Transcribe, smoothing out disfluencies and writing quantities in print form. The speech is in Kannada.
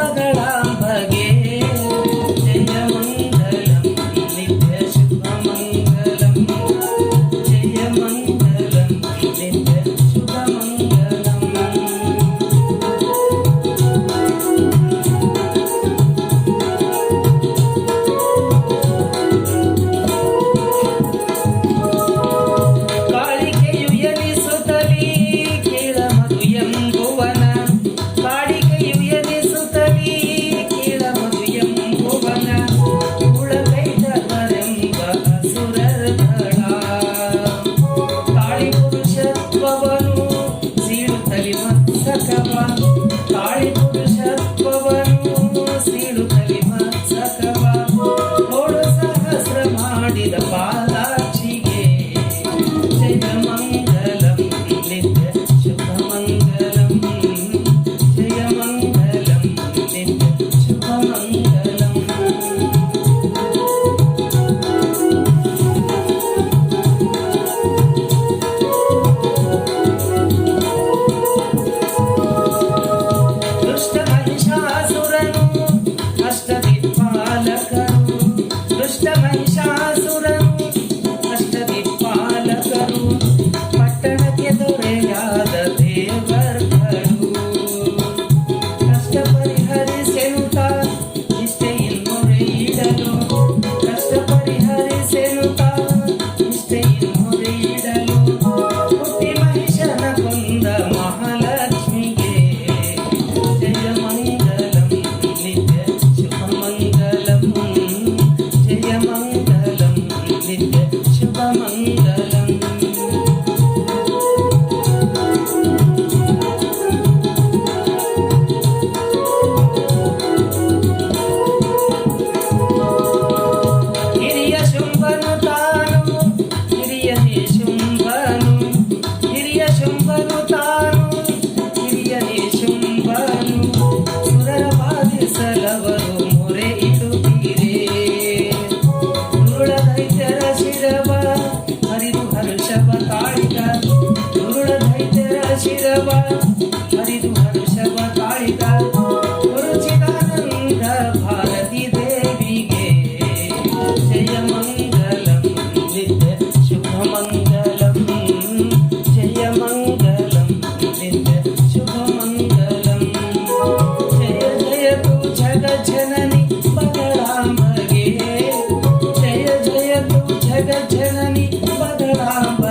ಬಗಳಾಂಬಗೆ ಜಯ ಮಂಗಲಂ ನಿತ್ಯ ಶುಭ ಮಂಗಲಂ ಜಯ ಮಂಗಲಂ ನಿತ್ಯ ಶುಭ ಮಂಗಲಂ. ಕಾಳಿಕೆಯು ಎನಿಸುತ್ತಲೀ ಕೀಳಮದು ಎಂಬುವನ ಕಾಳಿಕೆಯು ಎನಿಸುತ್ತಲೀ ಕೀಳಮದು ಎಂಬುವನ ಕುಳಕೈಟವರೆಂಬ ಅಸುರರ ದಳ ಕಾಳಿ ಪುರುಷತ್ವವನು ಸೀಳುತ್ತಲಿ ಮತ್ಸಕವ ಕಾಳಿ ಪುರುಷತ್ವವನು ಸೀಳುತ್ತಲಿ ಮತ್ಸಕವ ನೋಡು ಸಹಸ್ರ ಮಾಡಿದ ಪಾಲಾಕ್ಷಿಗೆ ಜಯ ಮಂಗಲಂ ನಿತ್ಯ ಶುಭ ಮಂಗಲಂ ಜಯ ಮಂಗಲಂ ನಿತ್ಯ ಶುಭ ಮಂಗಲಂ. ದುಷ್ಟ ಮಹಿಷಾಸುರನು ಅಷ್ಟದಿಕ್ಪಾಲಕರು ದುಷ್ಟ ಮಹಿಷಾಸುರನು ಅಷ್ಟದಿಕ್ಪಾಲಕರು ಪಟ್ಟಣಕ್ಕೆ ದೊರೆಯಾದ ದೇವರ್ಗಳು ಕಷ್ಟ ಪರಿಹರಿಸೆನುತ ನಿಷ್ಠೆಯಿಲ್ ಮೊರೆಯಿಡಲು ಕಷ್ಟ ಪರಿಹರಿಸೆನುತ ನಿಷ್ಠೆಯಿಲ್ ಮೊರೆಯಿಡಲು ಹುಟ್ಟಿ ಮಹಿಷನ ಕೊಂದ ಮಹಾಲಕ್ಷ್ಮಿಗೆ ಜಯ ಮಂಗಲಂ ನಿತ್ಯ ಶುಭ ಮಂಗಲಂ ಜಯ ಮಂಗಲಂ ನಿತ್ಯ ಶುಭ ಮಂಗಲಂ. ಹಿರಿಯ ಶುಂಭನು ತಾನು ಹಿರಿಯನೇ ಶುಂಭನು ಹಿರಿಯ ಶುಂಭನು ತಾನು ಹಿರಿಯನೇ ಶುಂಭನು ಸುರರ ಬಾಧಿಸಲವರು ಮೊರೆ ಇಡುತ್ತೀರೇ ದುರುಳ ದೈತ್ಯರ ಶಿರವ ಹರಿದು ಹರುಷವ ತಾಳಿದ ದುರುಳ ದೈತ್ಯರ ಶಿರವ ಹರಿದು ಹರುಷವ ತಾಳಿದ ಗುರುಚಿದಾನಂದ ಭಾರತಿ ದೇವಿಗೆ ಜಯ ಮಂಗಲಂ ನಿತ್ಯ ಶುಭ ಮಂಗಲಂ ಜಯ ಮಂಗಲಂ ನಿತ್ಯ ಶುಭ ಮಂಗಲಂ. ಜಯ ಜಯತು ಜಗಜ್ಜನನಿ ಬಗಳಾಂಬಗೆ ಜಯ ಜಯತು ಜಗಜ್ಜನನಿ ಬಗಳಾಂಬ